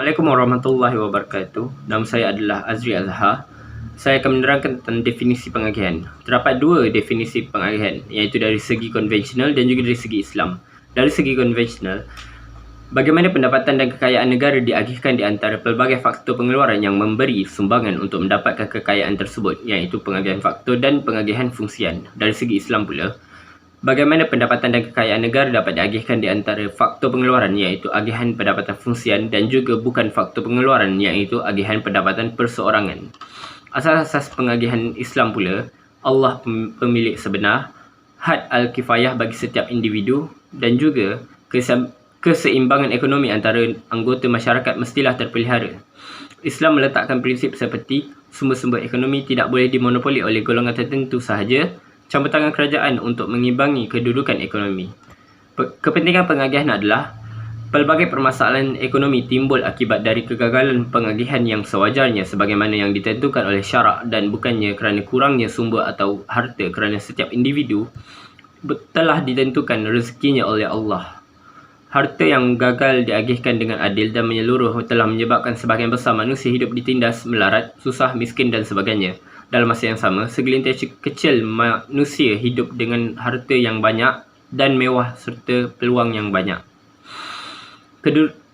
Assalamualaikum warahmatullahi wabarakatuh. Nama saya adalah Azri Azhar. Saya akan menerangkan tentang definisi pengagihan. Terdapat dua definisi pengagihan, iaitu dari segi konvensional dan juga dari segi Islam. Dari segi konvensional, bagaimana pendapatan dan kekayaan negara diagihkan di antara pelbagai faktor pengeluaran yang memberi sumbangan untuk mendapatkan kekayaan tersebut, iaitu pengagihan faktor dan pengagihan fungsian. Dari segi Islam pula, bagaimana pendapatan dan kekayaan negara dapat diagihkan di antara faktor pengeluaran iaitu agihan pendapatan fungsian dan juga bukan faktor pengeluaran iaitu agihan pendapatan perseorangan. Asas-asas pengagihan Islam pula, Allah pemilik sebenar, had al-kifayah bagi setiap individu dan juga keseimbangan ekonomi antara anggota masyarakat mestilah terpelihara. Islam meletakkan prinsip seperti sumber-sumber ekonomi tidak boleh dimonopoli oleh golongan tertentu sahaja, campur tangan kerajaan untuk mengimbangi kedudukan ekonomi. Kepentingan pengagihan adalah pelbagai permasalahan ekonomi timbul akibat dari kegagalan pengagihan yang sewajarnya sebagaimana yang ditentukan oleh syarak dan bukannya kerana kurangnya sumber atau harta kerana setiap individu telah ditentukan rezekinya oleh Allah. Harta yang gagal diagihkan dengan adil dan menyeluruh telah menyebabkan sebahagian besar manusia hidup ditindas, melarat, susah, miskin dan sebagainya. Dalam masa yang sama, segelintir kecil manusia hidup dengan harta yang banyak dan mewah serta peluang yang banyak.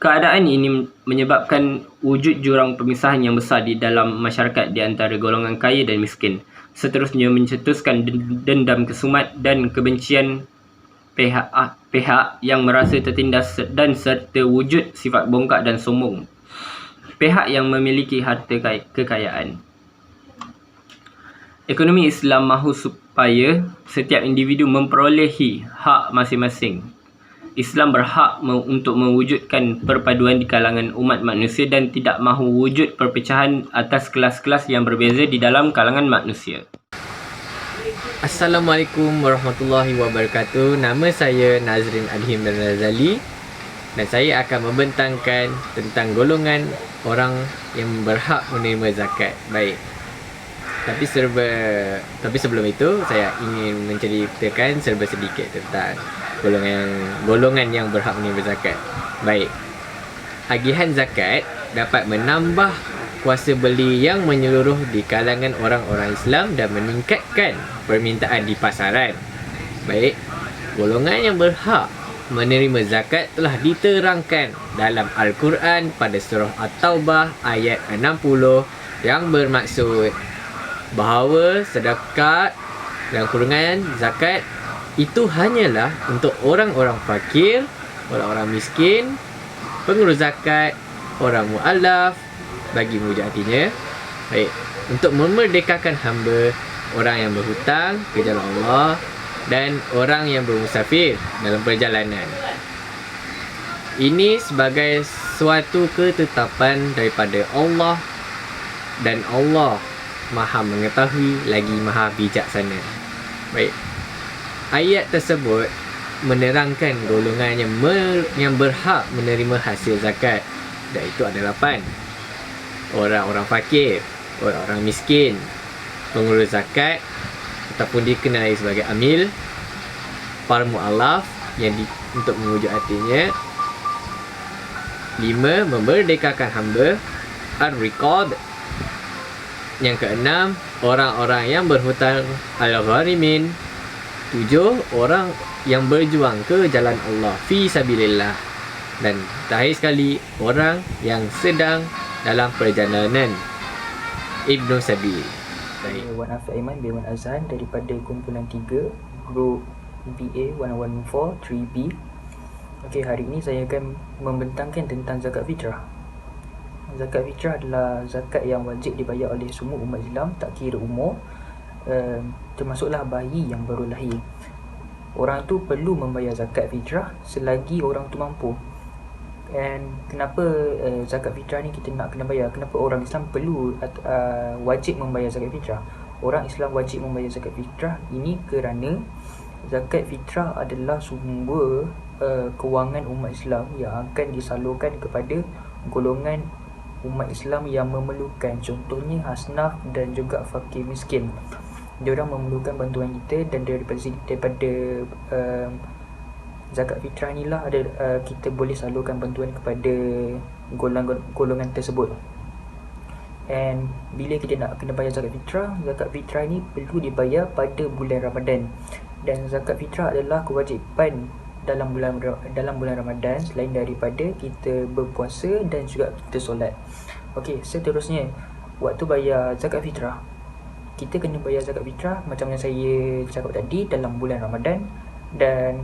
Keadaan ini menyebabkan wujud jurang pemisahan yang besar di dalam masyarakat di antara golongan kaya dan miskin. Seterusnya mencetuskan dendam kesumat dan kebencian pihak yang merasa tertindas dan serta wujud sifat bongkak dan sombong pihak yang memiliki harta kekayaan. Ekonomi Islam mahu supaya setiap individu memperolehi hak masing-masing. Islam berhak untuk mewujudkan perpaduan di kalangan umat manusia dan tidak mahu wujud perpecahan atas kelas-kelas yang berbeza di dalam kalangan manusia. Assalamualaikum warahmatullahi wabarakatuh. Nama saya Nazrin Adhim bin Razali dan saya akan membentangkan tentang golongan orang yang berhak menerima zakat. Baik. Tapi sebelum itu saya ingin menceritakan serba sedikit tentang golongan yang berhak menerima zakat. Baik. Agihan zakat dapat menambah kuasa beli yang menyeluruh di kalangan orang-orang Islam dan meningkatkan permintaan di pasaran. Baik. Golongan yang berhak menerima zakat telah diterangkan dalam Al-Quran pada surah At-Taubah ayat 60 yang bermaksud bahawa sedekah dan kurungan zakat itu hanyalah untuk orang-orang fakir, orang-orang miskin, pengurus zakat, orang mu'allaf bagi mudah artinya. Baik, untuk memerdekakan hamba, orang yang berhutang ke jalan Allah dan orang yang bermusafir dalam perjalanan. Ini sebagai suatu ketetapan daripada Allah dan Allah Maha mengetahui lagi Maha bijaksana. Baik. Ayat tersebut menerangkan golongan yang berhak menerima hasil zakat. Dan itu ada 8. Orang-orang fakir, orang-orang miskin, pengurus zakat ataupun dikenali sebagai amil, para mu'allaf yang untuk mewujud artinya. 5. Memerdekakan hamba, ar-riqab. Yang keenam, orang-orang yang berhutang, al-gharimin. 7. Orang yang berjuang ke jalan Allah fi sabilillah. Dan terakhir sekali, orang yang sedang dalam perjalanan Ibnu Sabil. Wan Afiq Aiman bin Wan Azhan daripada kumpulan 3 Group BA 1114 3B. Okey, hari ini saya akan membentangkan tentang zakat fitrah. Zakat fitrah adalah zakat yang wajib dibayar oleh semua umat Islam tak kira umur, termasuklah bayi yang baru lahir. Orang tu perlu membayar zakat fitrah selagi orang tu mampu. Dan kenapa zakat fitrah ni kita nak kena bayar? Kenapa orang Islam perlu wajib membayar zakat fitrah? Orang Islam wajib membayar zakat fitrah ini kerana zakat fitrah adalah sumber kewangan umat Islam yang akan disalurkan kepada golongan umat Islam yang memerlukan. Contohnya hasnaf dan juga fakir miskin. Diorang memerlukan bantuan kita dan daripada zakat fitrah ni lah kita boleh salurkan bantuan kepada golongan tersebut. And bila kita nak kena bayar zakat fitrah ni perlu dibayar pada bulan Ramadan. Dan zakat fitrah adalah kewajipan dalam bulan Ramadan selain daripada kita berpuasa dan juga kita solat. Okey, seterusnya waktu bayar zakat fitrah, kita kena bayar zakat fitrah macam yang saya cakap tadi dalam bulan Ramadan. Dan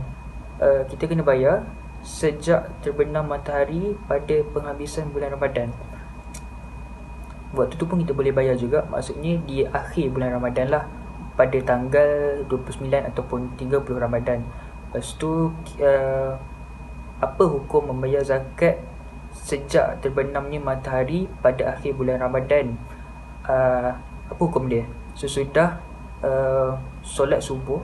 kita kena bayar sejak terbenam matahari pada penghabisan bulan Ramadan. Waktu tu pun kita boleh bayar juga, maksudnya di akhir bulan Ramadan lah, pada tanggal 29 ataupun 30 Ramadan. Lepas tu apa hukum membayar zakat sejak terbenamnya matahari pada akhir bulan Ramadan? Apa hukum dia? Sesudah solat subuh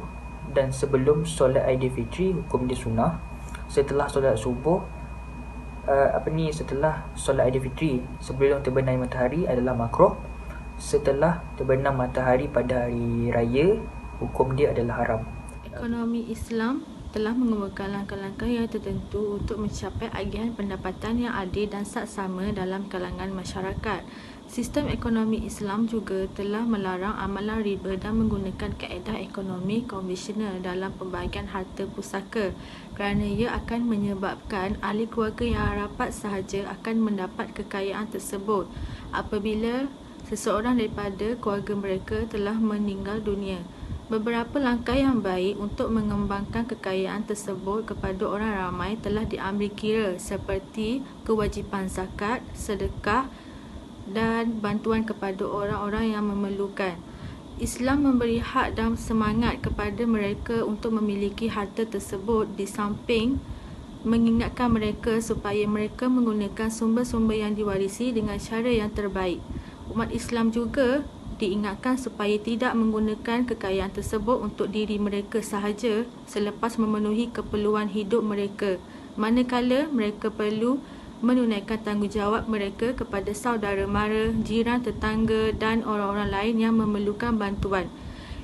dan sebelum solat Aidilfitri, hukum dia sunnah. Setelah solat subuh, setelah solat Aidilfitri sebelum terbenam matahari adalah makruh. Setelah terbenam matahari pada hari raya, hukum dia adalah haram. Ekonomi Islam telah mengemukakan langkah-langkah yang tertentu untuk mencapai agihan pendapatan yang adil dan saksama dalam kalangan masyarakat. Sistem ekonomi Islam juga telah melarang amalan riba dan menggunakan kaedah ekonomi konvensional dalam pembahagian harta pusaka, kerana ia akan menyebabkan ahli keluarga yang rapat sahaja akan mendapat kekayaan tersebut apabila seseorang daripada keluarga mereka telah meninggal dunia. Beberapa langkah yang baik untuk mengembangkan kekayaan tersebut kepada orang ramai telah diambil kira, seperti kewajipan zakat, sedekah dan bantuan kepada orang-orang yang memerlukan. Islam memberi hak dan semangat kepada mereka untuk memiliki harta tersebut, di samping mengingatkan mereka supaya mereka menggunakan sumber-sumber yang diwarisi dengan cara yang terbaik. Umat Islam juga diingatkan supaya tidak menggunakan kekayaan tersebut untuk diri mereka sahaja selepas memenuhi keperluan hidup mereka, manakala mereka perlu menunaikan tanggungjawab mereka kepada saudara mara, jiran, tetangga dan orang-orang lain yang memerlukan bantuan.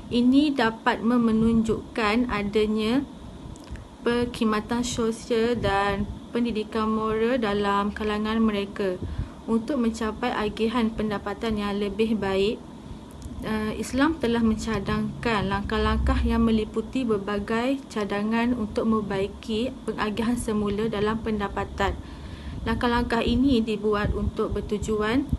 Ini dapat menunjukkan adanya perkhidmatan sosial dan pendidikan moral dalam kalangan mereka. Untuk mencapai agihan pendapatan yang lebih baik, Islam telah mencadangkan langkah-langkah yang meliputi berbagai cadangan untuk memperbaiki pengagihan semula dalam pendapatan. Langkah-langkah ini dibuat untuk bertujuan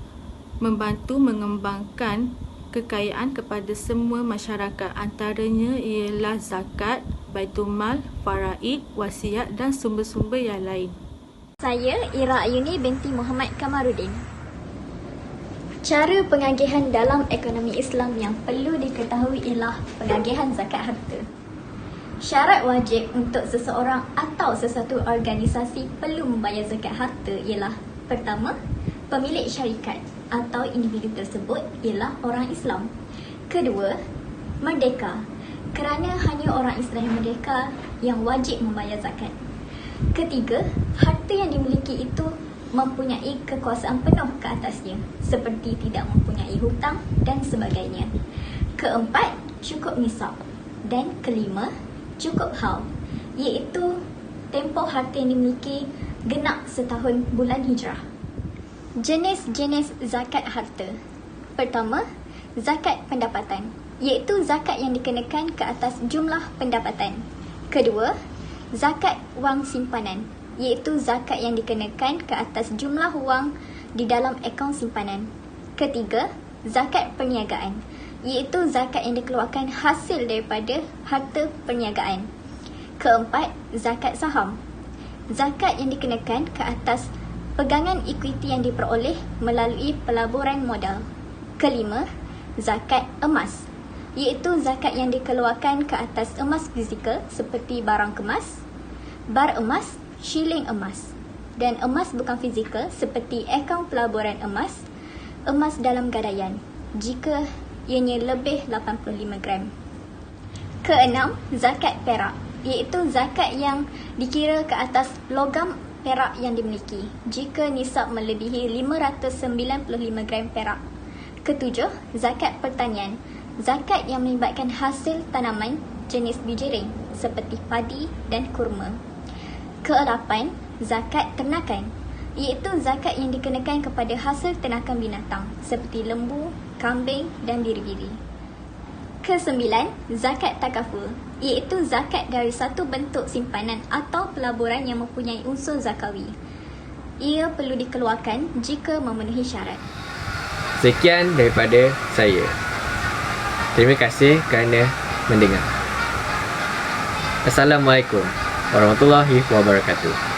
membantu mengembangkan kekayaan kepada semua masyarakat. Antaranya ialah zakat, baitulmal, faraid, wasiat dan sumber-sumber yang lain. Saya Ira Ayuni binti Muhammad Kamarudin. Cara pengagihan dalam ekonomi Islam yang perlu diketahui ialah pengagihan zakat harta. Syarat wajib untuk seseorang atau sesuatu organisasi perlu membayar zakat harta ialah: pertama, pemilik syarikat atau individu tersebut ialah orang Islam. Kedua, merdeka, kerana hanya orang Islam yang merdeka yang wajib membayar zakat. Ketiga, harta yang dimiliki itu mempunyai kekuasaan penuh ke atasnya, seperti tidak mempunyai hutang dan sebagainya. Keempat, cukup nisab. Dan kelima, cukup haul, iaitu tempoh harta yang dimiliki genap setahun bulan hijrah. Jenis-jenis zakat harta. Pertama, zakat pendapatan, iaitu zakat yang dikenakan ke atas jumlah pendapatan. Kedua, zakat wang simpanan, iaitu zakat yang dikenakan ke atas jumlah wang di dalam akaun simpanan. Ketiga, zakat perniagaan, iaitu zakat yang dikeluarkan hasil daripada harta perniagaan. Keempat, zakat saham, zakat yang dikenakan ke atas pegangan ekuiti yang diperoleh melalui pelaburan modal. Kelima, zakat emas, iaitu zakat yang dikeluarkan ke atas emas fizikal seperti barang kemas, bar emas, shilling emas, dan emas bukan fizikal seperti akaun pelaburan emas, emas dalam gadaian, jika ianya lebih 85 gram. Keenam, zakat perak, iaitu zakat yang dikira ke atas logam perak yang dimiliki, jika nisab melebihi 595 gram perak. Ketujuh, zakat pertanian, zakat yang melibatkan hasil tanaman jenis biji ring seperti padi dan kurma. Ke-8, zakat ternakan, iaitu zakat yang dikenakan kepada hasil ternakan binatang seperti lembu, kambing dan biri-biri. Ke-9, zakat takaful, iaitu zakat dari satu bentuk simpanan atau pelaburan yang mempunyai unsur zakawi. Ia perlu dikeluarkan jika memenuhi syarat. Sekian daripada saya. Terima kasih kerana mendengar. Assalamualaikum warahmatullahi wabarakatuh.